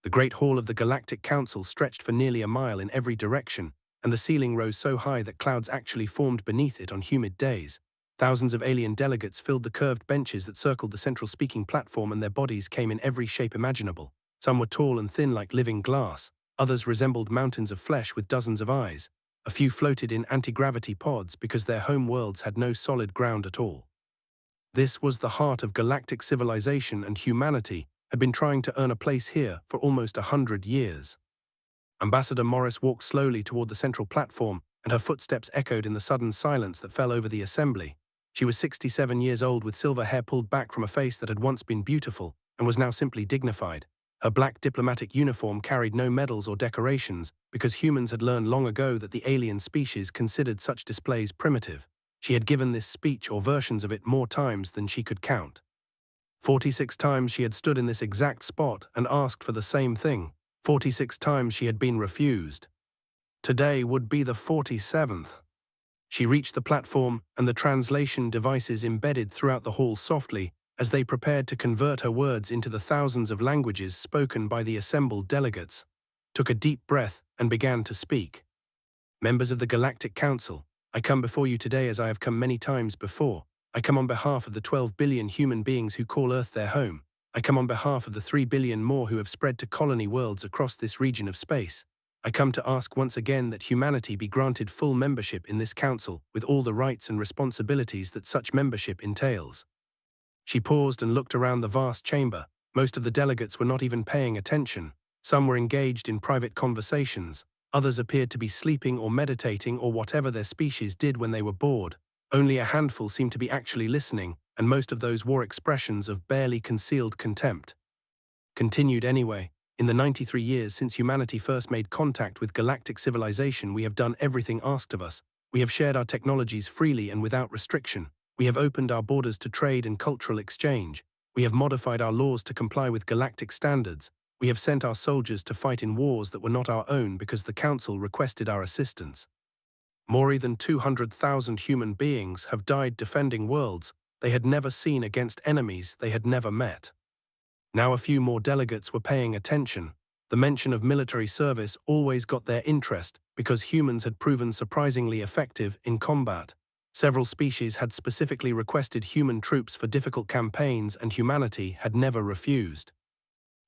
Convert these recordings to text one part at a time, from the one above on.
The Great Hall of the Galactic Council stretched for nearly a mile in every direction, and the ceiling rose so high that clouds actually formed beneath it on humid days. Thousands of alien delegates filled the curved benches that circled the central speaking platform, and their bodies came in every shape imaginable. Some were tall and thin like living glass, others resembled mountains of flesh with dozens of eyes. A few floated in anti-gravity pods because their home worlds had no solid ground at all. This was the heart of galactic civilization, and humanity had been trying to earn a place here for almost 100 years. Ambassador Morris walked slowly toward the central platform, and her footsteps echoed in the sudden silence that fell over the assembly. She was 67 years old, with silver hair pulled back from a face that had once been beautiful and was now simply dignified. Her black diplomatic uniform carried no medals or decorations because humans had learned long ago that the alien species considered such displays primitive. She had given this speech or versions of it more times than she could count. 46 times she had stood in this exact spot and asked for the same thing. 46 times she had been refused. Today would be the 47th. She reached the platform, and the translation devices embedded throughout the hall softly as they prepared to convert her words into the thousands of languages spoken by the assembled delegates. Took a deep breath and began to speak. Members of the Galactic Council, I come before you today as I have come many times before. I come on behalf of the 12 billion human beings who call Earth their home. I come on behalf of the 3 billion more who have spread to colony worlds across this region of space. I come to ask once again that humanity be granted full membership in this council with all the rights and responsibilities that such membership entails. She paused and looked around the vast chamber. Most of the delegates were not even paying attention. Some were engaged in private conversations. Others appeared to be sleeping or meditating or whatever their species did when they were bored. Only a handful seemed to be actually listening, and most of those wore expressions of barely concealed contempt. Continued anyway. In the 93 years since humanity first made contact with galactic civilization, we have done everything asked of us. We have shared our technologies freely and without restriction. We have opened our borders to trade and cultural exchange. We have modified our laws to comply with galactic standards. We have sent our soldiers to fight in wars that were not our own because the Council requested our assistance. More than 200,000 human beings have died defending worlds they had never seen against enemies they had never met. Now a few more delegates were paying attention. The mention of military service always got their interest because humans had proven surprisingly effective in combat. Several species had specifically requested human troops for difficult campaigns, and humanity had never refused.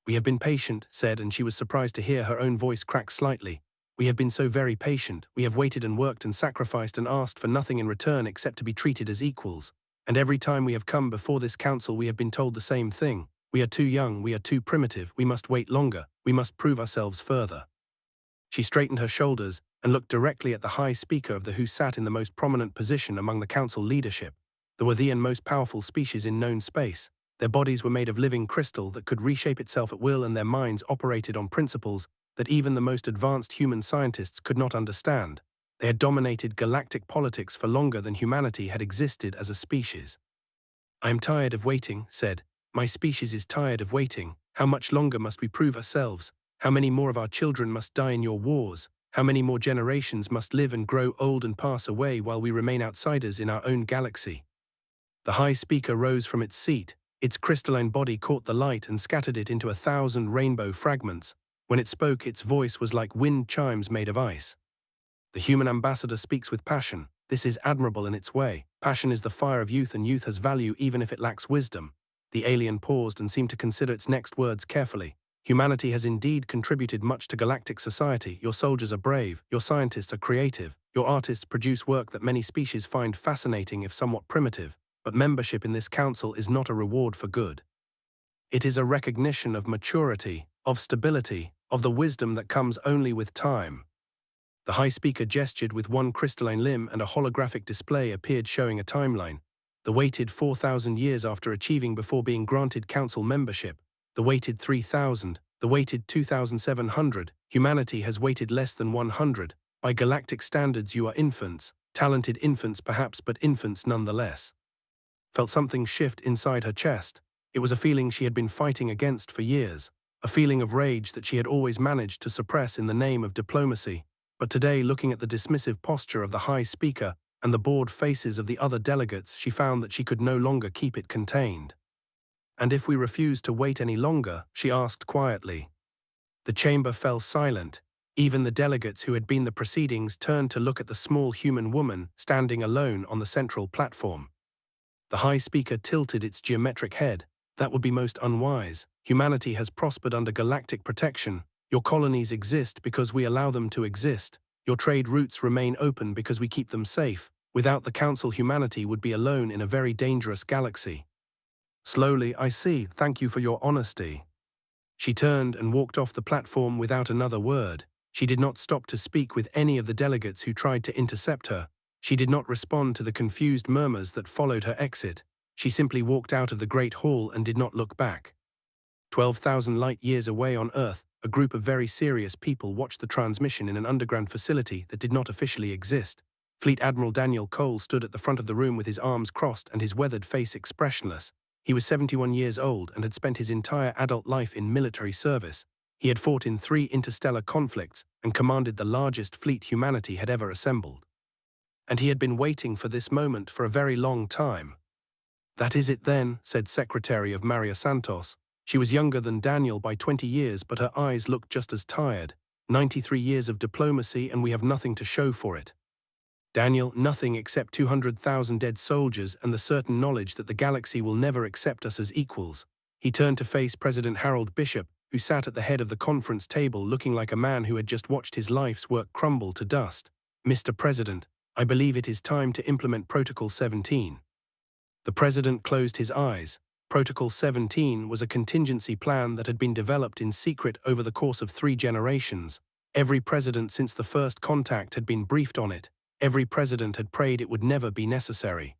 We have been patient, said, and she was surprised to hear her own voice crack slightly. We have been so very patient. We have waited and worked and sacrificed and asked for nothing in return except to be treated as equals. And every time we have come before this council, we have been told the same thing. We are too young, we are too primitive, we must wait longer, we must prove ourselves further. She straightened her shoulders and looked directly at the High Speaker of the who sat in the most prominent position among the council leadership. They were the and most powerful species in known space. Their bodies were made of living crystal that could reshape itself at will, and their minds operated on principles that even the most advanced human scientists could not understand. They had dominated galactic politics for longer than humanity had existed as a species. I am tired of waiting, said. My species is tired of waiting. How much longer must we prove ourselves? How many more of our children must die in your wars? How many more generations must live and grow old and pass away while we remain outsiders in our own galaxy? The High Speaker rose from its seat. Its crystalline body caught the light and scattered it into 1,000 rainbow fragments. When it spoke, its voice was like wind chimes made of ice. The human ambassador speaks with passion. This is admirable in its way. Passion is the fire of youth, and youth has value even if it lacks wisdom. The alien paused and seemed to consider its next words carefully. Humanity has indeed contributed much to galactic society. Your soldiers are brave, your scientists are creative, your artists produce work that many species find fascinating if somewhat primitive, but membership in this council is not a reward for good. It is a recognition of maturity, of stability, of the wisdom that comes only with time. The High Speaker gestured with one crystalline limb, and a holographic display appeared showing a timeline. The waited 4,000 years after achieving before being granted council membership. The waited 3,000. The waited 2,700. Humanity has waited less than 100. By galactic standards, you are infants. Talented infants perhaps, but infants nonetheless. Felt something shift inside her chest. It was a feeling she had been fighting against for years. A feeling of rage that she had always managed to suppress in the name of diplomacy. But today, looking at the dismissive posture of the High Speaker and the bored faces of the other delegates, she found that she could no longer keep it contained. And if we refuse to wait any longer, she asked quietly. The chamber fell silent. Even the delegates who had been the proceedings turned to look at the small human woman standing alone on the central platform. The High Speaker tilted its geometric head. That would be most unwise. Humanity has prospered under galactic protection. Your colonies exist because we allow them to exist. Your trade routes remain open because we keep them safe. Without the Council, humanity would be alone in a very dangerous galaxy. Slowly, I see. Thank you for your honesty. She turned and walked off the platform without another word. She did not stop to speak with any of the delegates who tried to intercept her. She did not respond to the confused murmurs that followed her exit. She simply walked out of the Great Hall and did not look back. 12,000 light-years away on Earth, a group of very serious people watched the transmission in an underground facility that did not officially exist. Fleet Admiral Daniel Cole stood at the front of the room with his arms crossed and his weathered face expressionless. He was 71 years old and had spent his entire adult life in military service. He had fought in 3 interstellar conflicts and commanded the largest fleet humanity had ever assembled. And he had been waiting for this moment for a very long time. "That is it then," said Secretary of Maria Santos. She was younger than Daniel by 20 years, but her eyes looked just as tired. 93 years of diplomacy and we have nothing to show for it. Daniel, nothing except 200,000 dead soldiers and the certain knowledge that the galaxy will never accept us as equals. He turned to face President Harold Bishop, who sat at the head of the conference table looking like a man who had just watched his life's work crumble to dust. "Mr. President, I believe it is time to implement Protocol 17. The president closed his eyes. Protocol 17 was a contingency plan that had been developed in secret over the course of 3 generations. Every president since the first contact had been briefed on it. Every president had prayed it would never be necessary.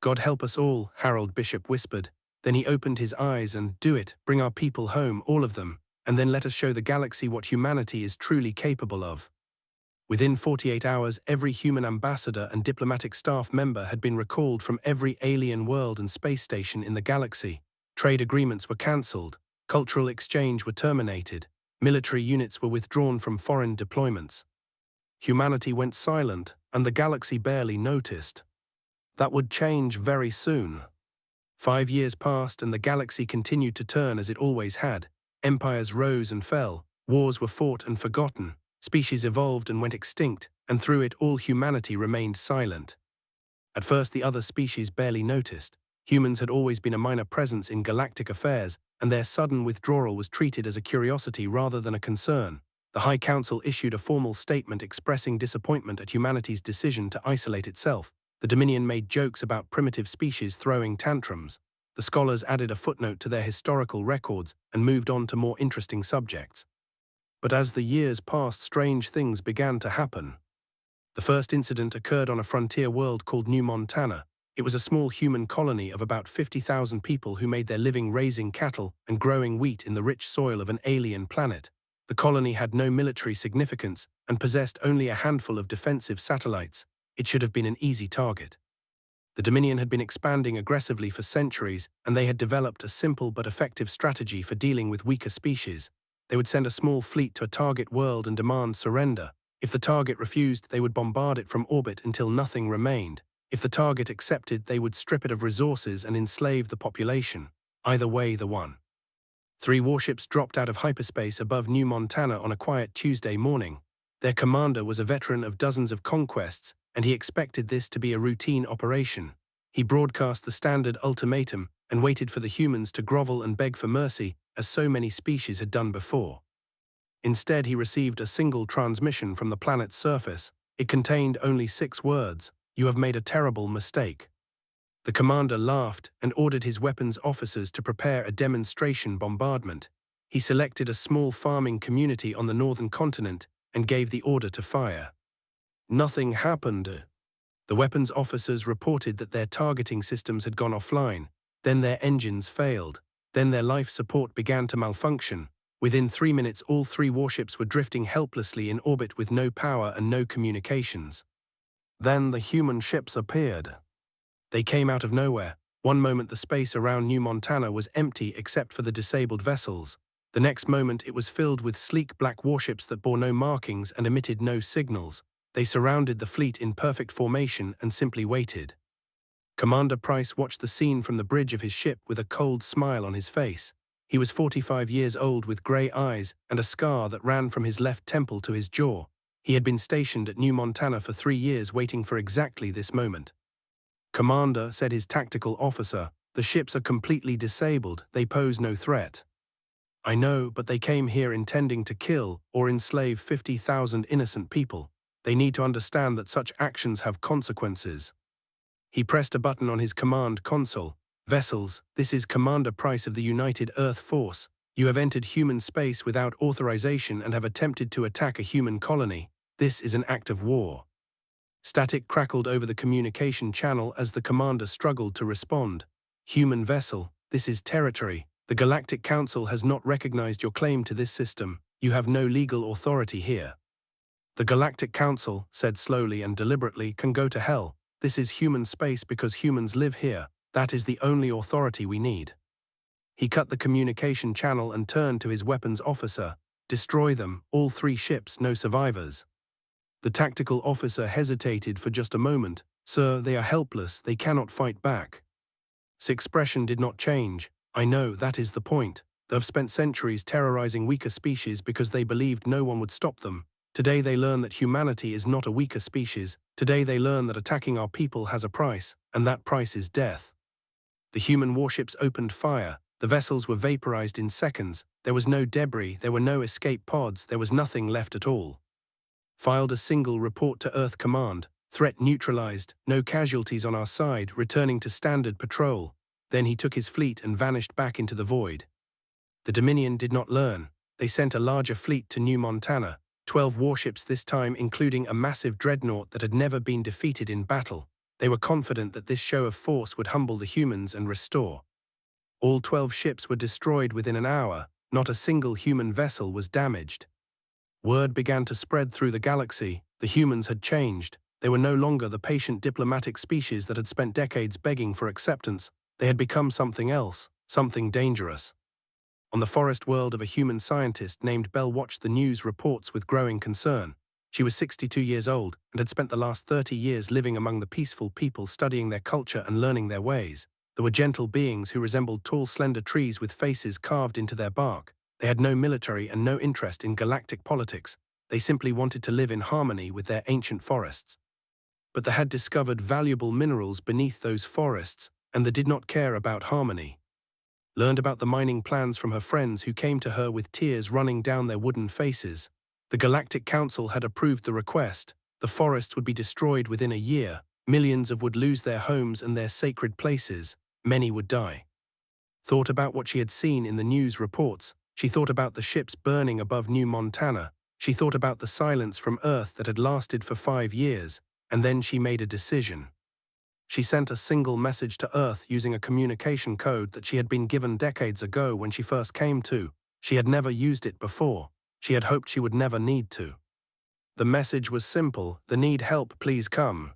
"God help us all," Harold Bishop whispered. Then he opened his eyes and, "Do it, bring our people home, all of them, and then let us show the galaxy what humanity is truly capable of." Within 48 hours, every human ambassador and diplomatic staff member had been recalled from every alien world and space station in the galaxy. Trade agreements were cancelled. Cultural exchange were terminated. Military units were withdrawn from foreign deployments. Humanity went silent, and the galaxy barely noticed. That would change very soon. 5 years passed, and the galaxy continued to turn as it always had. Empires rose and fell. Wars were fought and forgotten. Species evolved and went extinct, and through it all humanity remained silent. At first the other species barely noticed. Humans had always been a minor presence in galactic affairs, and their sudden withdrawal was treated as a curiosity rather than a concern. The High Council issued a formal statement expressing disappointment at humanity's decision to isolate itself. The Dominion made jokes about primitive species throwing tantrums. The scholars added a footnote to their historical records and moved on to more interesting subjects. But as the years passed, strange things began to happen. The first incident occurred on a frontier world called New Montana. It was a small human colony of about 50,000 people who made their living raising cattle and growing wheat in the rich soil of an alien planet. The colony had no military significance and possessed only a handful of defensive satellites. It should have been an easy target. The Dominion had been expanding aggressively for centuries, and they had developed a simple but effective strategy for dealing with weaker species. They would send a small fleet to a target world and demand surrender. If the target refused, they would bombard it from orbit until nothing remained. If the target accepted, they would strip it of resources and enslave the population. Either way, the one. 3 warships dropped out of hyperspace above New Montana on a quiet Tuesday morning. Their commander was a veteran of dozens of conquests, and he expected this to be a routine operation. He broadcast the standard ultimatum and waited for the humans to grovel and beg for mercy, as so many species had done before. Instead, he received a single transmission from the planet's surface. It contained only 6 words: "You have made a terrible mistake." The commander laughed and ordered his weapons officers to prepare a demonstration bombardment. He selected a small farming community on the northern continent and gave the order to fire. Nothing happened. The weapons officers reported that their targeting systems had gone offline. Then their engines failed. Then their life support began to malfunction. Within 3 minutes, all 3 warships were drifting helplessly in orbit with no power and no communications. Then the human ships appeared. They came out of nowhere. One moment the space around New Montana was empty except for the disabled vessels. The next moment it was filled with sleek black warships that bore no markings and emitted no signals. They surrounded the fleet in perfect formation and simply waited. Commander Price watched the scene from the bridge of his ship with a cold smile on his face. He was 45 years old with grey eyes and a scar that ran from his left temple to his jaw. He had been stationed at New Montana for 3 years waiting for exactly this moment. "Commander," said his tactical officer, "the ships are completely disabled, they pose no threat." "I know, but they came here intending to kill or enslave 50,000 innocent people. They need to understand that such actions have consequences." He pressed a button on his command console. "Vessels, this is Commander Price of the United Earth Force. You have entered human space without authorization and have attempted to attack a human colony. This is an act of war." Static crackled over the communication channel as the commander struggled to respond. "Human vessel, this is territory. The Galactic Council has not recognized your claim to this system. You have no legal authority here." "The Galactic Council," said slowly and deliberately, "can go to hell. This is human space because humans live here. That is the only authority we need." He cut the communication channel and turned to his weapons officer. "Destroy them, all 3 ships, no survivors." The tactical officer hesitated for just a moment. "Sir, they are helpless, they cannot fight back." His expression did not change. "I know, that is the point. They have spent centuries terrorizing weaker species because they believed no one would stop them. Today they learn that humanity is not a weaker species. Today they learn that attacking our people has a price, and that price is death." The human warships opened fire. The vessels were vaporized in seconds. There was no debris, there were no escape pods, there was nothing left at all. "Filed a single report to Earth Command. Threat neutralized, no casualties on our side, returning to standard patrol." Then he took his fleet and vanished back into the void. The Dominion did not learn. They sent a larger fleet to New Montana, 12 warships this time, including a massive dreadnought that had never been defeated in battle. They were confident that this show of force would humble the humans and restore. All 12 ships were destroyed within an hour. Not a single human vessel was damaged. Word began to spread through the galaxy. The humans had changed. They were no longer the patient diplomatic species that had spent decades begging for acceptance. They had become something else, something dangerous. On the forest world of a human scientist named Belle watched the news reports with growing concern. She was 62 years old and had spent the last 30 years living among the peaceful people, studying their culture and learning their ways. There were gentle beings who resembled tall, slender trees with faces carved into their bark. They had no military and no interest in galactic politics. They simply wanted to live in harmony with their ancient forests. But they had discovered valuable minerals beneath those forests, and they did not care about harmony. Learned about the mining plans from her friends who came to her with tears running down their wooden faces. The Galactic Council had approved the request. The forests would be destroyed within a year. Millions would lose their homes and their sacred places. Many would die. Thought about what she had seen in the news reports. She thought about the ships burning above New Montana. She thought about the silence from Earth that had lasted for 5 years. And then she made a decision. She sent a single message to Earth using a communication code that she had been given decades ago when she first came to. She had never used it before. She had hoped she would never need to. The message was simple: "The need help, please come."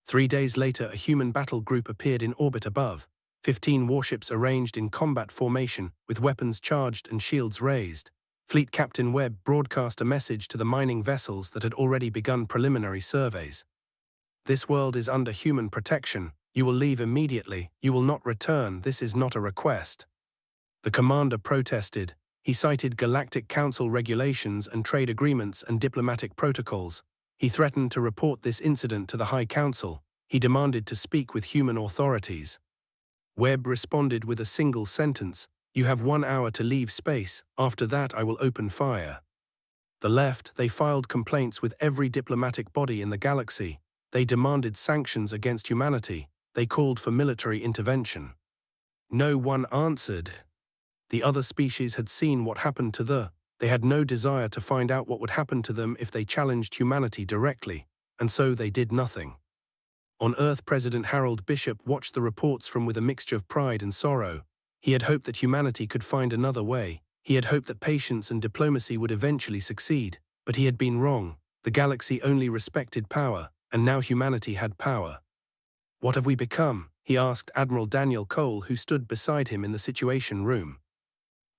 3 days later, a human battle group appeared in orbit above. 15 warships arranged in combat formation, with weapons charged and shields raised. Fleet Captain Webb broadcast a message to the mining vessels that had already begun preliminary surveys. "This world is under human protection. You will leave immediately. You will not return. This is not a request." The commander protested. He cited Galactic Council regulations and trade agreements and diplomatic protocols. He threatened to report this incident to the High Council. He demanded to speak with human authorities. Webb responded with a single sentence: "You have 1 hour to leave space. After that, I will open fire." The left, they filed complaints with every diplomatic body in the galaxy. They demanded sanctions against humanity. They called for military intervention. No one answered. The other species had seen what happened to they had no desire to find out what would happen to them if they challenged humanity directly, and so they did nothing. On Earth, President Harold Bishop watched the reports from with a mixture of pride and sorrow. He had hoped that humanity could find another way. He had hoped that patience and diplomacy would eventually succeed, but he had been wrong. The galaxy only respected power, and now humanity had power. "What have we become?" he asked Admiral Daniel Cole, who stood beside him in the Situation Room.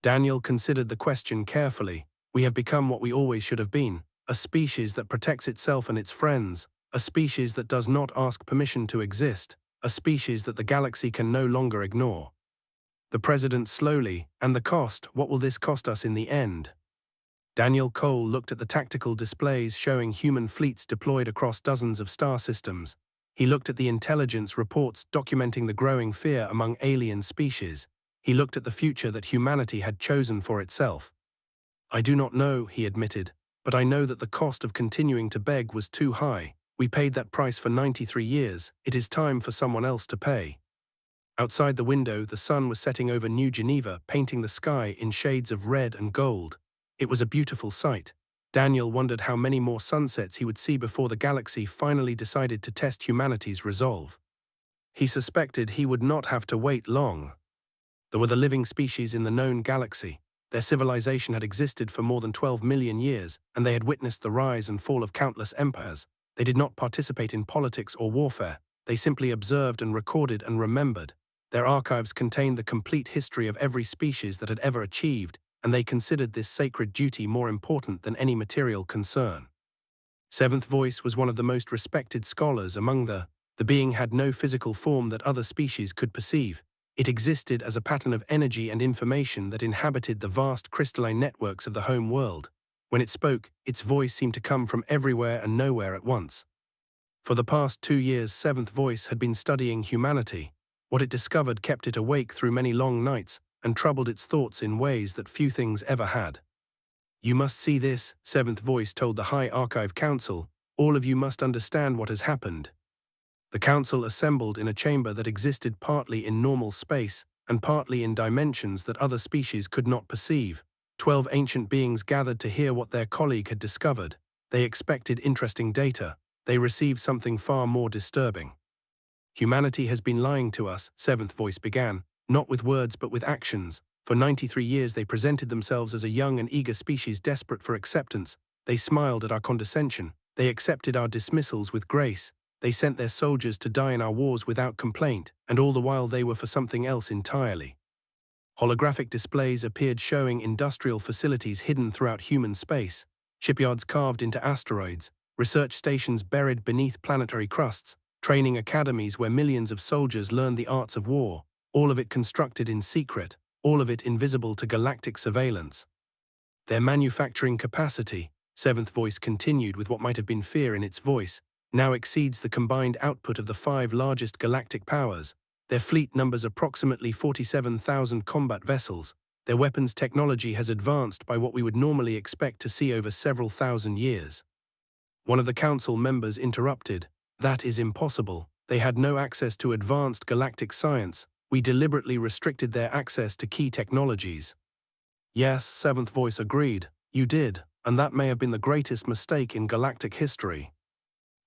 Daniel considered the question carefully. "We have become what we always should have been, a species that protects itself and its friends, a species that does not ask permission to exist, a species that the galaxy can no longer ignore." The president slowly, and the cost, what will this cost us in the end? Daniel Cole looked at the tactical displays showing human fleets deployed across dozens of star systems. He looked at the intelligence reports documenting the growing fear among alien species. He looked at the future that humanity had chosen for itself. I do not know, he admitted, but I know that the cost of continuing to beg was too high. We paid that price for 93 years. It is time for someone else to pay. Outside the window, the sun was setting over New Geneva, painting the sky in shades of red and gold. It was a beautiful sight. Daniel wondered how many more sunsets he would see before the galaxy finally decided to test humanity's resolve. He suspected he would not have to wait long. There were the living species in the known galaxy. Their civilization had existed for more than 12 million years, and they had witnessed the rise and fall of countless empires. They did not participate in politics or warfare. They simply observed and recorded and remembered. Their archives contained the complete history of every species that had ever achieved, and they considered this sacred duty more important than any material concern. Seventh Voice was one of the most respected scholars among the being had no physical form that other species could perceive. It existed as a pattern of energy and information that inhabited the vast crystalline networks of the home world. When it spoke, its voice seemed to come from everywhere and nowhere at once. For the past 2 years, Seventh Voice had been studying humanity. What it discovered kept it awake through many long nights and troubled its thoughts in ways that few things ever had. You must see this, Seventh Voice told the High Archive Council. All of you must understand what has happened. The council assembled in a chamber that existed partly in normal space and partly in dimensions that other species could not perceive. 12 ancient beings gathered to hear what their colleague had discovered. They expected interesting data. They received something far more disturbing. Humanity has been lying to us, Seventh Voice began, not with words but with actions. For 93 years they presented themselves as a young and eager species desperate for acceptance. They smiled at our condescension. They accepted our dismissals with grace. They sent their soldiers to die in our wars without complaint, and all the while they were for something else entirely. Holographic displays appeared showing industrial facilities hidden throughout human space, shipyards carved into asteroids, research stations buried beneath planetary crusts, training academies where millions of soldiers learned the arts of war, all of it constructed in secret, all of it invisible to galactic surveillance. Their manufacturing capacity, Seventh Voice continued with what might have been fear in its voice, now exceeds the combined output of the 5 largest galactic powers. Their fleet numbers approximately 47,000 combat vessels. Their weapons technology has advanced by what we would normally expect to see over several thousand years. One of the council members interrupted. That is impossible. They had no access to advanced galactic science. We deliberately restricted their access to key technologies. Yes, Seventh Voice agreed. You did, and that may have been the greatest mistake in galactic history.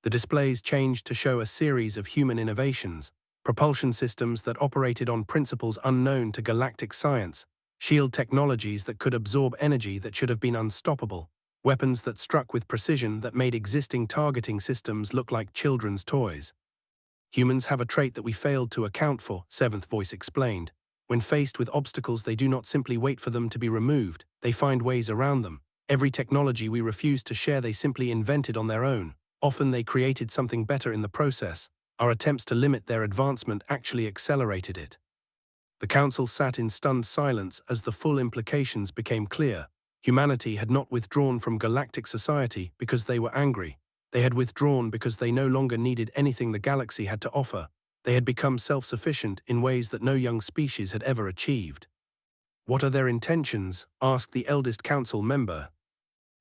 The displays changed to show a series of human innovations, propulsion systems that operated on principles unknown to galactic science, shield technologies that could absorb energy that should have been unstoppable, weapons that struck with precision that made existing targeting systems look like children's toys. Humans have a trait that we failed to account for, Seventh Voice explained. When faced with obstacles, they do not simply wait for them to be removed, they find ways around them. Every technology we refused to share they simply invented on their own. Often they created something better in the process. Our attempts to limit their advancement actually accelerated it. The council sat in stunned silence as the full implications became clear. Humanity had not withdrawn from galactic society because they were angry. They had withdrawn because they no longer needed anything the galaxy had to offer. They had become self-sufficient in ways that no young species had ever achieved. What are their intentions? Asked the eldest council member.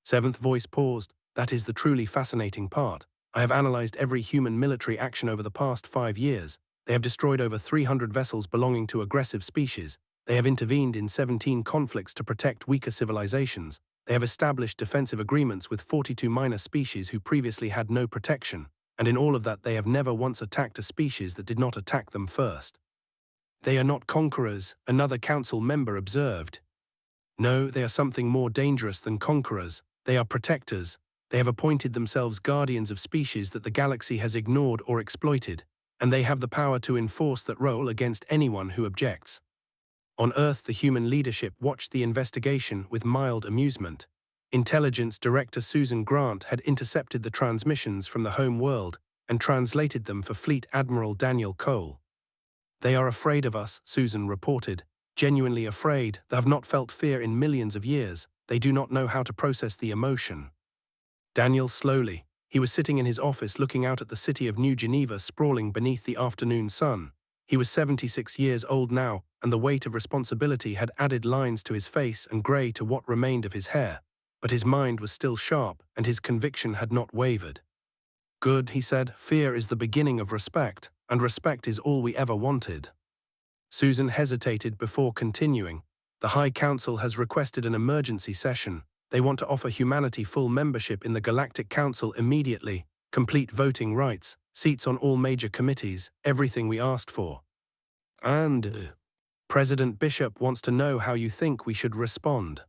Seventh Voice paused. That is the truly fascinating part. I have analyzed every human military action over the past 5 years. They have destroyed over 300 vessels belonging to aggressive species. They have intervened in 17 conflicts to protect weaker civilizations. They have established defensive agreements with 42 minor species who previously had no protection. And in all of that they have never once attacked a species that did not attack them first. They are not conquerors, another council member observed. No, they are something more dangerous than conquerors. They are protectors. They have appointed themselves guardians of species that the galaxy has ignored or exploited, and they have the power to enforce that role against anyone who objects. On Earth, the human leadership watched the investigation with mild amusement. Intelligence Director Susan Grant had intercepted the transmissions from the home world and translated them for Fleet Admiral Daniel Cole. They are afraid of us, Susan reported. genuinely afraid. They have not felt fear in millions of years. They do not know how to process the emotion. Daniel slowly. He was sitting in his office looking out at the city of New Geneva sprawling beneath the afternoon sun. He was 76 years old now, and the weight of responsibility had added lines to his face and grey to what remained of his hair. But his mind was still sharp, and his conviction had not wavered. "Good," he said. "Fear is the beginning of respect, and respect is all we ever wanted." Susan hesitated before continuing. "The High Council has requested an emergency session. They want to offer humanity full membership in the Galactic Council immediately, complete voting rights, seats on all major committees, everything we asked for. And President Bishop wants to know how you think we should respond."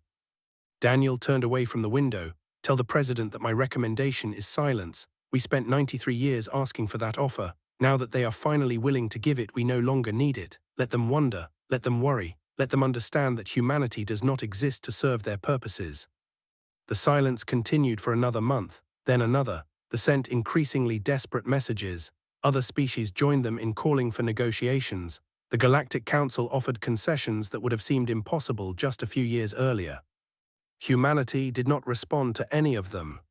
Daniel turned away from the window. "Tell the president that my recommendation is silence. We spent 93 years asking for that offer. Now that they are finally willing to give it, we no longer need it. Let them wonder, let them worry, let them understand that humanity does not exist to serve their purposes." The silence continued for another month, then another. They sent increasingly desperate messages. Other species joined them in calling for negotiations. The Galactic Council offered concessions that would have seemed impossible just a few years earlier. Humanity did not respond to any of them.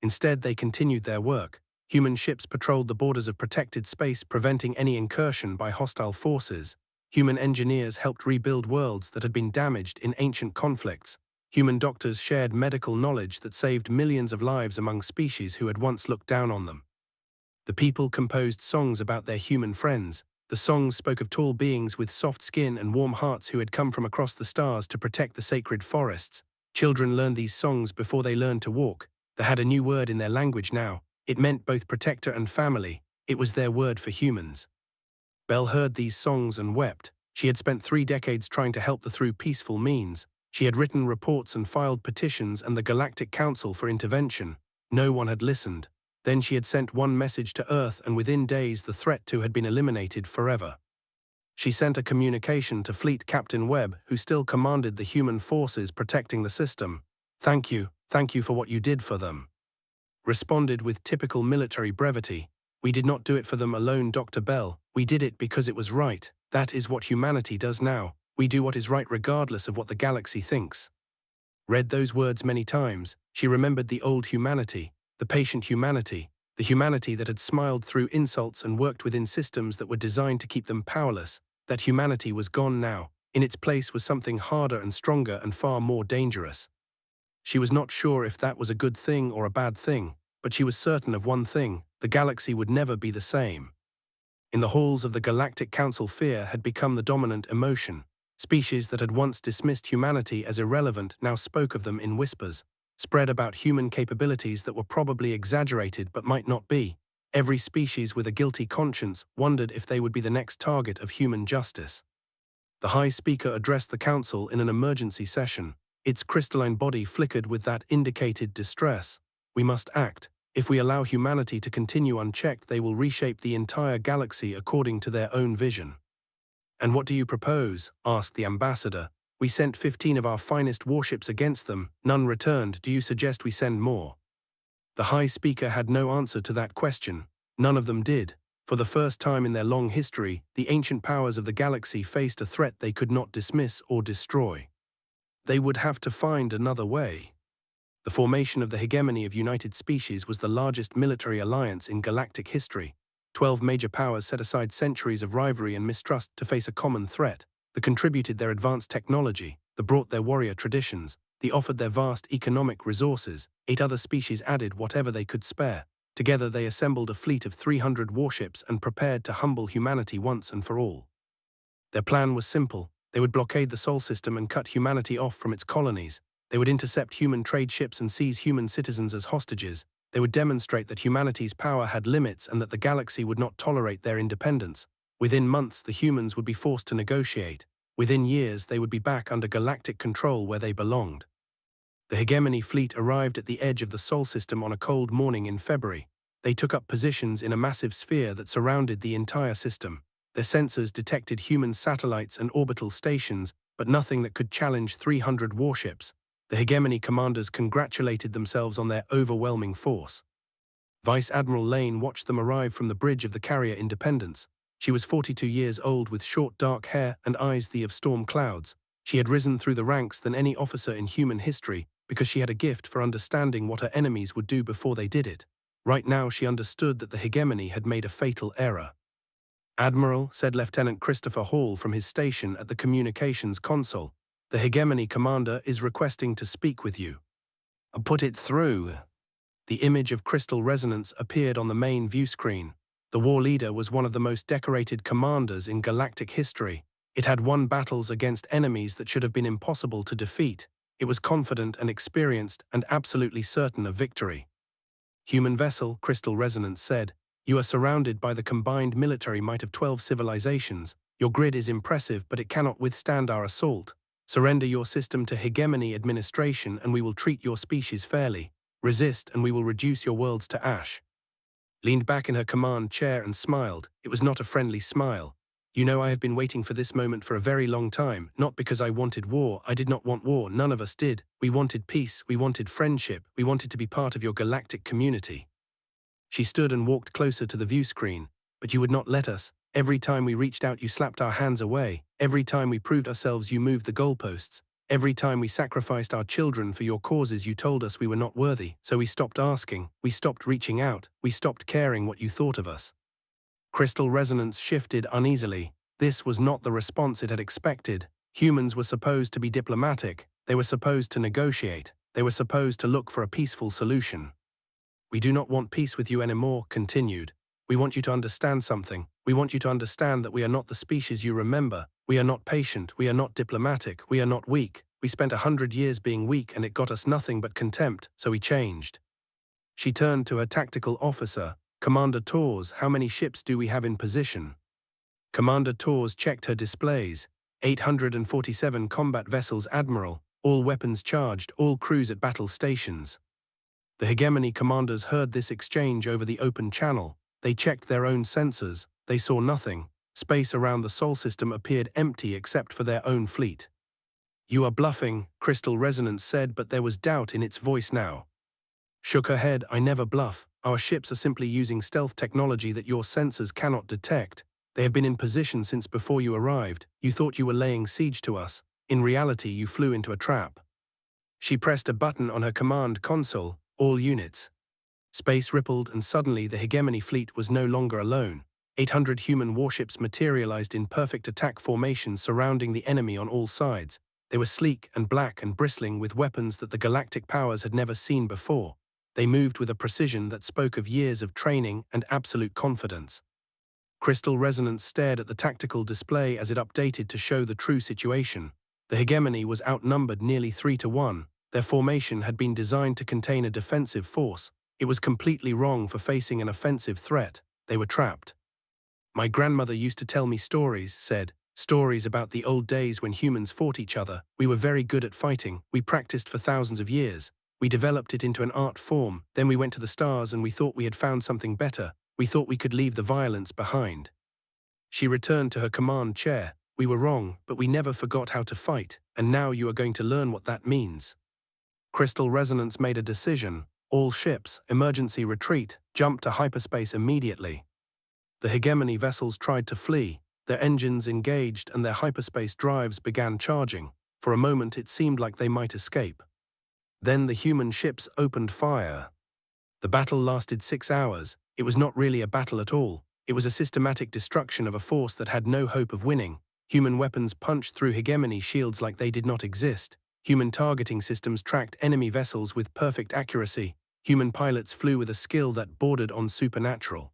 Instead, they continued their work. Human ships patrolled the borders of protected space, preventing any incursion by hostile forces. Human engineers helped rebuild worlds that had been damaged in ancient conflicts. Human doctors shared medical knowledge that saved millions of lives among species who had once looked down on them. The people composed songs about their human friends. The songs spoke of tall beings with soft skin and warm hearts who had come from across the stars to protect the sacred forests. Children learned these songs before they learned to walk. They had a new word in their language now. It meant both protector and family. It was their word for humans. Belle heard these songs and wept. She had spent 3 decades trying to help them through peaceful means. She had written reports and filed petitions and the Galactic Council for intervention. No one had listened. Then she had sent one message to Earth, and within days the threat to had been eliminated forever. She sent a communication to Fleet Captain Webb, who still commanded the human forces protecting the system. Thank you for what you did for them." Responded with typical military brevity. "We did not do it for them alone, Dr. Bell. We did it because it was right. That is what humanity does now. We do what is right regardless of what the galaxy thinks." Read those words many times, she remembered the old humanity, the patient humanity, the humanity that had smiled through insults and worked within systems that were designed to keep them powerless. That humanity was gone now. In its place was something harder and stronger and far more dangerous. She was not sure if that was a good thing or a bad thing, but she was certain of one thing: the galaxy would never be the same. In the halls of the Galactic Council, fear had become the dominant emotion. Species that had once dismissed humanity as irrelevant now spoke of them in whispers, spread about human capabilities that were probably exaggerated but might not be. Every species with a guilty conscience wondered if they would be the next target of human justice. The High Speaker addressed the Council in an emergency session. Its crystalline body flickered with that indicated distress. "We must act. If we allow humanity to continue unchecked, they will reshape the entire galaxy according to their own vision." "And what do you propose?" asked the ambassador. "We sent 15 of our finest warships against them. None returned. Do you suggest we send more?" The High Speaker had no answer to that question. None of them did. For the first time in their long history, the ancient powers of the galaxy faced a threat they could not dismiss or destroy. They would have to find another way. The formation of the hegemony of United Species was the largest military alliance in galactic history. 12 major powers set aside centuries of rivalry and mistrust to face a common threat. They contributed their advanced technology, they brought their warrior traditions, they offered their vast economic resources. 8 other species added whatever they could spare. Together they assembled a fleet of 300 warships and prepared to humble humanity once and for all. Their plan was simple. They would blockade the Sol system and cut humanity off from its colonies. They would intercept human trade ships and seize human citizens as hostages. They would demonstrate that humanity's power had limits and that the galaxy would not tolerate their independence. Within months, the humans would be forced to negotiate. Within years, they would be back under galactic control where they belonged. The hegemony fleet arrived at the edge of the Sol system on a cold morning in February. They took up positions in a massive sphere that surrounded the entire system. Their sensors detected human satellites and orbital stations, but nothing that could challenge 300 warships. The hegemony commanders congratulated themselves on their overwhelming force. Vice Admiral Lane watched them arrive from the bridge of the carrier Independence. She was 42 years old with short dark hair and eyes the of storm clouds. She had risen through the ranks than any officer in human history because she had a gift for understanding what her enemies would do before they did it. Right now she understood that the hegemony had made a fatal error. "Admiral," said Lieutenant Christopher Hall from his station at the communications console, "the hegemony commander is requesting to speak with you." "Put it through." The image of crystal resonance appeared on the main view screen. The war leader was one of the most decorated commanders in galactic history. It had won battles against enemies that should have been impossible to defeat. It was confident and experienced and absolutely certain of victory. "Human vessel," Crystal Resonance said, "you are surrounded by the combined military might of 12 civilizations. Your grid is impressive, but it cannot withstand our assault. Surrender your system to hegemony administration and we will treat your species fairly. Resist and we will reduce your worlds to ash." Leaned back in her command chair and smiled. It was not a friendly smile. "You know, I have been waiting for this moment for a very long time, not because I wanted war. I did not want war, none of us did. We wanted peace, we wanted friendship, we wanted to be part of your galactic community." She stood and walked closer to the view screen. "But you would not let us. Every time we reached out you slapped our hands away. Every time we proved ourselves you moved the goalposts. Every time we sacrificed our children for your causes you told us we were not worthy, so we stopped asking, we stopped reaching out, we stopped caring what you thought of us." Crystal Resonance shifted uneasily. This was not the response it had expected. Humans were supposed to be diplomatic, they were supposed to negotiate, they were supposed to look for a peaceful solution. "We do not want peace with you anymore," continued. "We want you to understand something. We want you to understand that we are not the species you remember. We are not patient, we are not diplomatic, we are not weak. We spent 100 years being weak and it got us nothing but contempt, so we changed." She turned to her tactical officer. "Commander Torres, how many ships do we have in position?" Commander Torres checked her displays. 847 combat vessels, Admiral. All weapons charged, all crews at battle stations." The hegemony commanders heard this exchange over the open channel. They checked their own sensors. They saw nothing. Space around the Sol system appeared empty except for their own fleet. "You are bluffing," Crystal Resonance said, but there was doubt in its voice now. Shook her head. "I never bluff. Our ships are simply using stealth technology that your sensors cannot detect. They have been in position since before you arrived. You thought you were laying siege to us. In reality, you flew into a trap." She pressed a button on her command console. "All units." Space rippled and suddenly the hegemony fleet was no longer alone. 800 human warships materialized in perfect attack formation surrounding the enemy on all sides. They were sleek and black and bristling with weapons that the galactic powers had never seen before. They moved with a precision that spoke of years of training and absolute confidence. Crystal Resonance stared at the tactical display as it updated to show the true situation. The hegemony was outnumbered nearly 3-1. Their formation had been designed to contain a defensive force. It was completely wrong for facing an offensive threat. They were trapped. "My grandmother used to tell me stories," said. "Stories about the old days when humans fought each other. We were very good at fighting. We practiced for thousands of years. We developed it into an art form. Then we went to the stars and we thought we had found something better. We thought we could leave the violence behind." She returned to her command chair. "We were wrong, but we never forgot how to fight, and now you are going to learn what that means." Crystal Resonance made a decision. "All ships, emergency retreat, jump to hyperspace immediately." The hegemony vessels tried to flee. Their engines engaged and their hyperspace drives began charging. For a moment it seemed like they might escape. Then the human ships opened fire. The battle lasted 6 hours. It was not really a battle at all. It was a systematic destruction of a force that had no hope of winning. Human weapons punched through hegemony shields like they did not exist. Human targeting systems tracked enemy vessels with perfect accuracy. Human pilots flew with a skill that bordered on supernatural.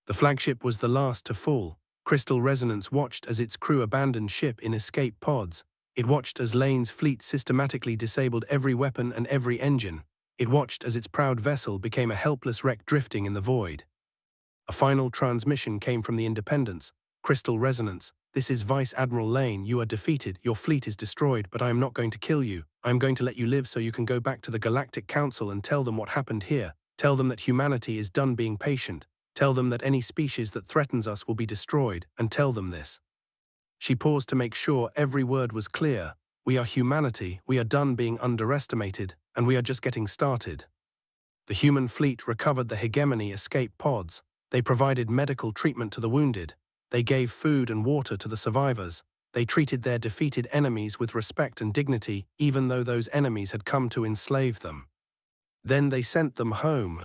The flagship was the last to fall. Crystal Resonance watched as its crew abandoned ship in escape pods. It watched as Lane's fleet systematically disabled every weapon and every engine. It watched as its proud vessel became a helpless wreck drifting in the void. A final transmission came from the Independence. "Crystal Resonance, this is Vice Admiral Lane. You are defeated, your fleet is destroyed, but I am not going to kill you. I am going to let you live so you can go back to the Galactic Council and tell them what happened here. Tell them that humanity is done being patient. Tell them that any species that threatens us will be destroyed, and tell them this." She paused to make sure every word was clear. "We are humanity, we are done being underestimated, and we are just getting started." The human fleet recovered the hegemony escape pods. They provided medical treatment to the wounded. They gave food and water to the survivors. They treated their defeated enemies with respect and dignity, even though those enemies had come to enslave them. Then they sent them home.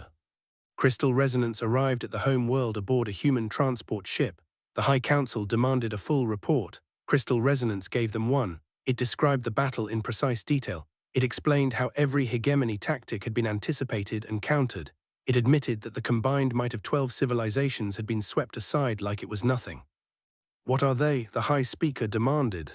Crystal Resonance arrived at the home world aboard a human transport ship. The High Council demanded a full report. Crystal Resonance gave them one. It described the battle in precise detail. It explained how every hegemony tactic had been anticipated and countered. It admitted that the combined might of 12 civilizations had been swept aside like it was nothing. What are they? The High Speaker demanded.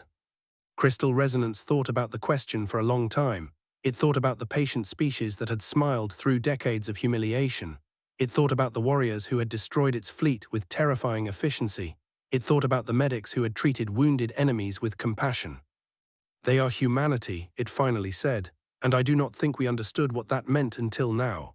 Crystal Resonance thought about the question for a long time. It thought about the patient species that had smiled through decades of humiliation. It thought about the warriors who had destroyed its fleet with terrifying efficiency. It thought about the medics who had treated wounded enemies with compassion. They are humanity, it finally said, and I do not think we understood what that meant until now.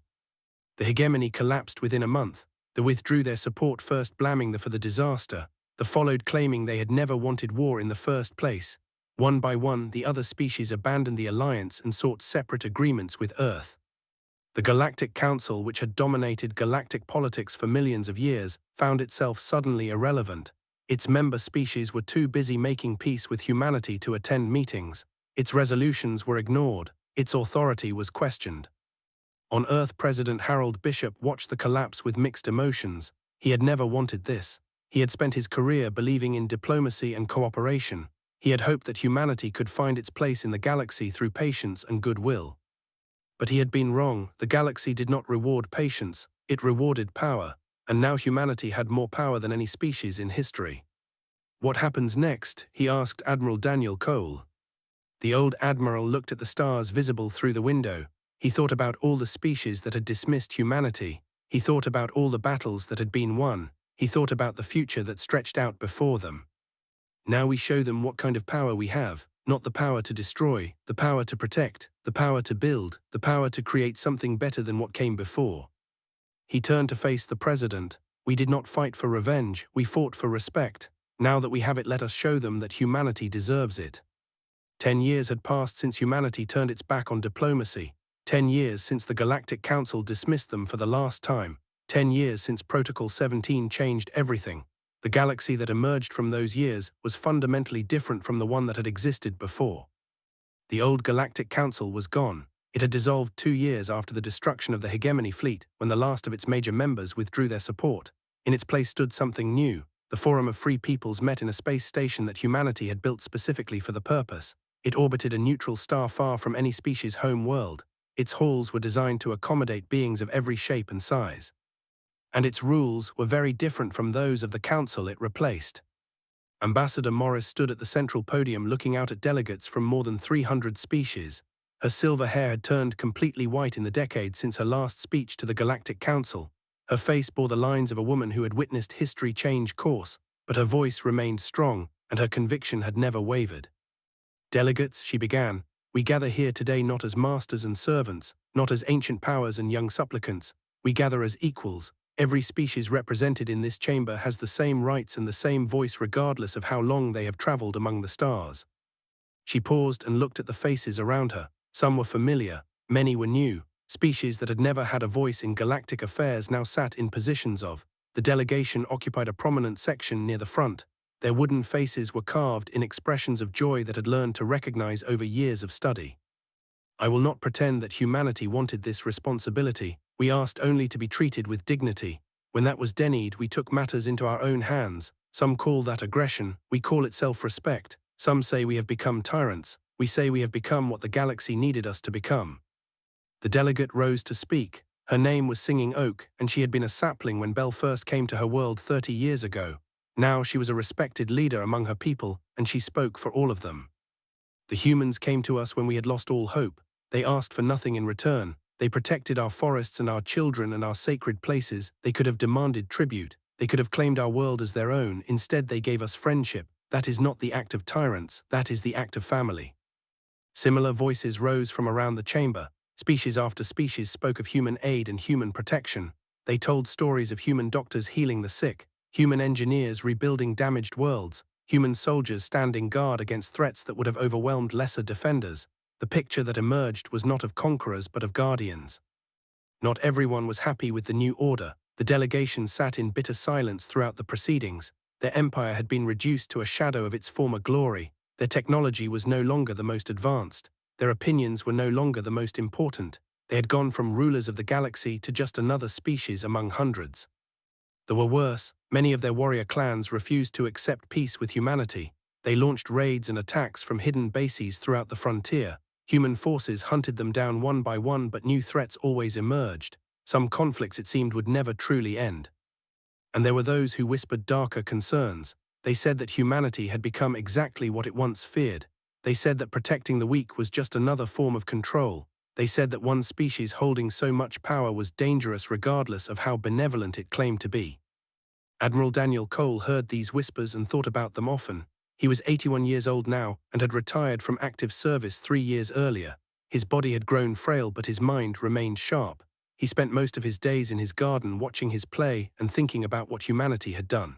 The hegemony collapsed within a month. They withdrew their support, first blaming them for the disaster. The followed claiming they had never wanted war in the first place. One by one, the other species abandoned the alliance and sought separate agreements with Earth. The Galactic Council, which had dominated galactic politics for millions of years, found itself suddenly irrelevant. Its member species were too busy making peace with humanity to attend meetings. Its resolutions were ignored. Its authority was questioned. On Earth, President Harold Bishop watched the collapse with mixed emotions. He had never wanted this. He had spent his career believing in diplomacy and cooperation. He had hoped that humanity could find its place in the galaxy through patience and goodwill. But he had been wrong. The galaxy did not reward patience, it rewarded power, and now humanity had more power than any species in history. What happens next? He asked Admiral Daniel Cole. The old admiral looked at the stars visible through the window. He thought about all the species that had dismissed humanity. He thought about all the battles that had been won. He thought about the future that stretched out before them. Now we show them what kind of power we have. Not the power to destroy, the power to protect, the power to build, the power to create something better than what came before. He turned to face the president. We did not fight for revenge, we fought for respect. Now that we have it, let us show them that humanity deserves it. 10 years had passed since humanity turned its back on diplomacy. 10 years since the Galactic Council dismissed them for the last time. 10 years since Protocol 17 changed everything. The galaxy that emerged from those years was fundamentally different from the one that had existed before. The old Galactic Council was gone. It had dissolved 2 years after the destruction of the hegemony fleet, when the last of its major members withdrew their support. In its place stood something new. The Forum of Free Peoples met in a space station that humanity had built specifically for the purpose. It orbited a neutral star far from any species' home world. Its halls were designed to accommodate beings of every shape and size. And its rules were very different from those of the council it replaced. Ambassador Morris stood at the central podium looking out at delegates from more than 300 species. Her silver hair had turned completely white in the decade since her last speech to the Galactic Council. Her face bore the lines of a woman who had witnessed history change course, but her voice remained strong, and her conviction had never wavered. Delegates, she began, we gather here today not as masters and servants, not as ancient powers and young supplicants. We gather as equals. Every species represented in this chamber has the same rights and the same voice regardless of how long they have traveled among the stars. She paused and looked at the faces around her. Some were familiar, many were new. Species that had never had a voice in galactic affairs now sat in positions of. The delegation occupied a prominent section near the front. Their wooden faces were carved in expressions of joy that had learned to recognize over years of study. I will not pretend that humanity wanted this responsibility. We asked only to be treated with dignity. When that was denied, we took matters into our own hands. Some call that aggression, we call it self-respect. Some say we have become tyrants. We say we have become what the galaxy needed us to become. The delegate rose to speak. Her name was Singing Oak, and she had been a sapling when Belle first came to her world 30 years ago. Now she was a respected leader among her people, and she spoke for all of them. The humans came to us when we had lost all hope. They asked for nothing in return. They protected our forests and our children and our sacred places. They could have demanded tribute. They could have claimed our world as their own. Instead, they gave us friendship. That is not the act of tyrants. That is the act of family. Similar voices rose from around the chamber. Species after species spoke of human aid and human protection. They told stories of human doctors healing the sick, human engineers rebuilding damaged worlds, human soldiers standing guard against threats that would have overwhelmed lesser defenders. The picture that emerged was not of conquerors but of guardians. Not everyone was happy with the new order. The delegation sat in bitter silence throughout the proceedings. Their empire had been reduced to a shadow of its former glory. Their technology was no longer the most advanced. Their opinions were no longer the most important. They had gone from rulers of the galaxy to just another species among hundreds. There were worse. Many of their warrior clans refused to accept peace with humanity. They launched raids and attacks from hidden bases throughout the frontier. Human forces hunted them down one by one, but new threats always emerged. Some conflicts, it seemed, would never truly end. And there were those who whispered darker concerns. They said that humanity had become exactly what it once feared. They said that protecting the weak was just another form of control. They said that one species holding so much power was dangerous regardless of how benevolent it claimed to be. Admiral Daniel Cole heard these whispers and thought about them often. He was 81 years old now and had retired from active service 3 years earlier. His body had grown frail, but his mind remained sharp. He spent most of his days in his garden watching his play and thinking about what humanity had done.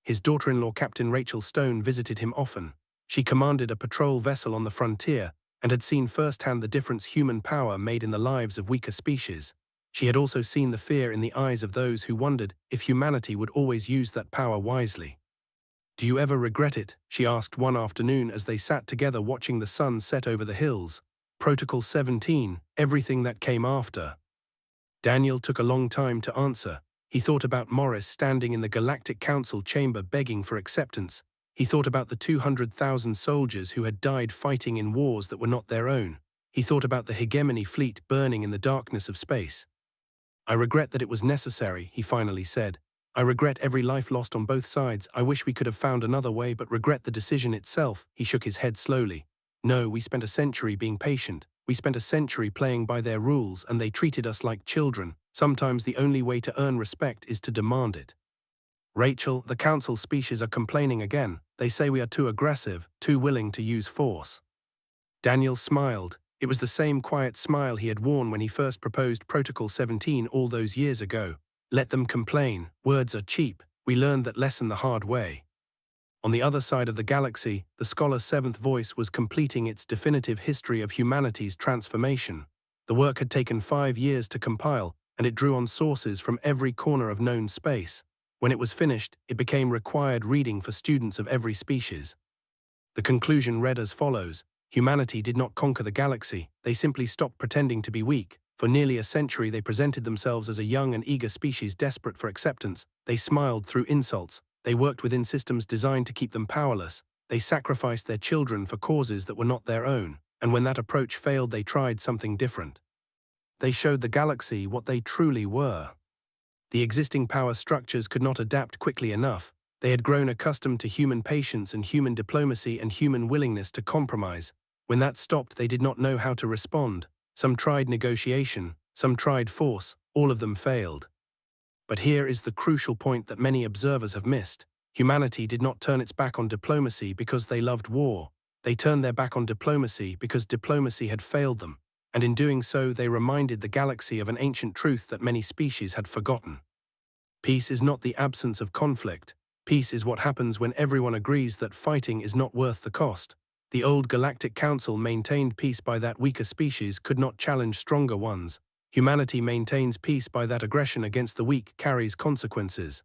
His daughter-in-law, Captain Rachel Stone, visited him often. She commanded a patrol vessel on the frontier and had seen firsthand the difference human power made in the lives of weaker species. She had also seen the fear in the eyes of those who wondered if humanity would always use that power wisely. "Do you ever regret it?" she asked one afternoon as they sat together watching the sun set over the hills. Protocol 17, everything that came after. Daniel took a long time to answer. He thought about Morris standing in the Galactic Council chamber begging for acceptance. He thought about the 200,000 soldiers who had died fighting in wars that were not their own. He thought about the hegemony fleet burning in the darkness of space. "I regret that it was necessary," he finally said. "I regret every life lost on both sides. I wish we could have found another way, but regret the decision itself." He shook his head slowly. "No, we spent a century being patient. We spent a century playing by their rules, and they treated us like children. Sometimes the only way to earn respect is to demand it." "Rachel, the council species are complaining again. They say we are too aggressive, too willing to use force." Daniel smiled. It was the same quiet smile he had worn when he first proposed Protocol 17 all those years ago. "Let them complain. Words are cheap. We learned that lesson the hard way." On the other side of the galaxy, the scholar's seventh voice was completing its definitive history of humanity's transformation. The work had taken 5 years to compile, and it drew on sources from every corner of known space. When it was finished, it became required reading for students of every species. The conclusion read as follows: humanity did not conquer the galaxy, they simply stopped pretending to be weak. For nearly a century they presented themselves as a young and eager species desperate for acceptance. They smiled through insults. They worked within systems designed to keep them powerless. They sacrificed their children for causes that were not their own. And when that approach failed, they tried something different. They showed the galaxy what they truly were. The existing power structures could not adapt quickly enough. They had grown accustomed to human patience and human diplomacy and human willingness to compromise. When that stopped, they did not know how to respond. Some tried negotiation, some tried force, all of them failed. But here is the crucial point that many observers have missed. Humanity did not turn its back on diplomacy because they loved war. They turned their back on diplomacy because diplomacy had failed them. And in doing so, they reminded the galaxy of an ancient truth that many species had forgotten. Peace is not the absence of conflict. Peace is what happens when everyone agrees that fighting is not worth the cost. The old Galactic Council maintained peace by that weaker species could not challenge stronger ones. Humanity maintains peace by that aggression against the weak carries consequences.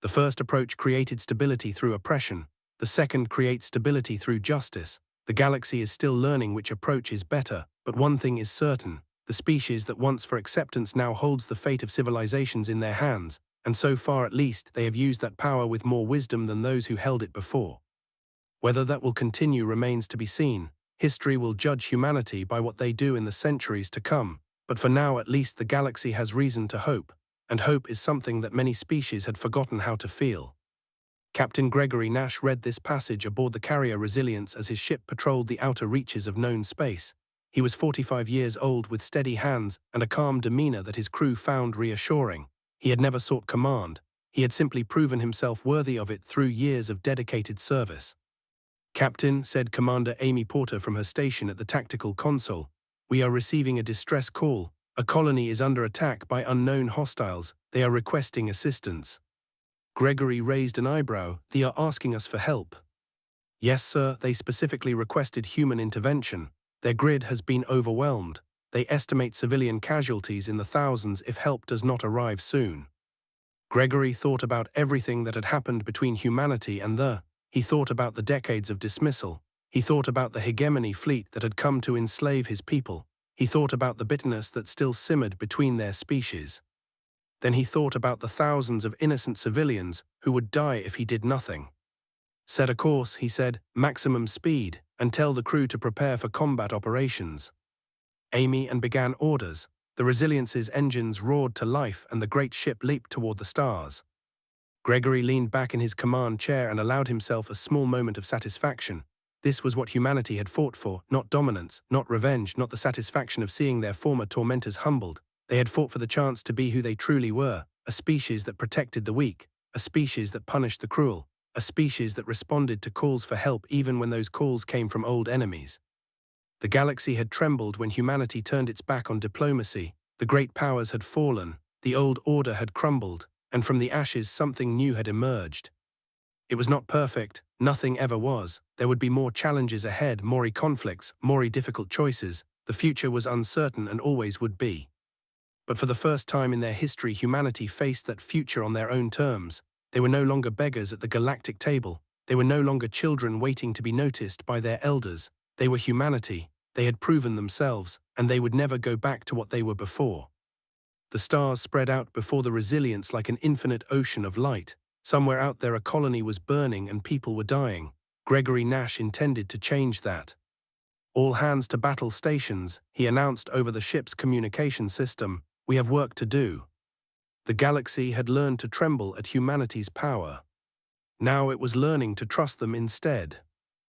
The first approach created stability through oppression. The second creates stability through justice. The galaxy is still learning which approach is better, but one thing is certain: the species that wants for acceptance now holds the fate of civilizations in their hands, and so far at least they have used that power with more wisdom than those who held it before. Whether that will continue remains to be seen. History will judge humanity by what they do in the centuries to come, but for now at least the galaxy has reason to hope, and hope is something that many species had forgotten how to feel. Captain Gregory Nash read this passage aboard the carrier Resilience as his ship patrolled the outer reaches of known space. He was 45 years old with steady hands and a calm demeanor that his crew found reassuring. He had never sought command. He had simply proven himself worthy of it through years of dedicated service. "Captain," said Commander Amy Porter from her station at the tactical console, "we are receiving a distress call. A colony is under attack by unknown hostiles. They are requesting assistance." Gregory raised an eyebrow. "They are asking us for help?" "Yes, sir. They specifically requested human intervention. Their grid has been overwhelmed. They estimate civilian casualties in the thousands if help does not arrive soon." Gregory thought about everything that had happened between humanity and he thought about the decades of dismissal. He thought about the hegemony fleet that had come to enslave his people. He thought about the bitterness that still simmered between their species. Then he thought about the thousands of innocent civilians who would die if he did nothing. Set a course, he said, maximum speed, and tell the crew to prepare for combat operations. Amy and began orders. The Resilience's engines roared to life and the great ship leaped toward the stars. Gregory leaned back in his command chair and allowed himself a small moment of satisfaction. This was what humanity had fought for, not dominance, not revenge, not the satisfaction of seeing their former tormentors humbled. They had fought for the chance to be who they truly were, a species that protected the weak, a species that punished the cruel, a species that responded to calls for help even when those calls came from old enemies. The galaxy had trembled when humanity turned its back on diplomacy. The great powers had fallen, the old order had crumbled, and from the ashes something new had emerged. It was not perfect, nothing ever was. There would be more challenges ahead, more conflicts, more difficult choices. The future was uncertain and always would be. But for the first time in their history, humanity faced that future on their own terms. They were no longer beggars at the galactic table. They were no longer children waiting to be noticed by their elders. They were humanity. They had proven themselves, and they would never go back to what they were before. The stars spread out before the Resilience like an infinite ocean of light. Somewhere out there a colony was burning and people were dying. Gregory Nash intended to change that. All hands to battle stations, he announced over the ship's communication system. We have work to do. The galaxy had learned to tremble at humanity's power. Now it was learning to trust them instead.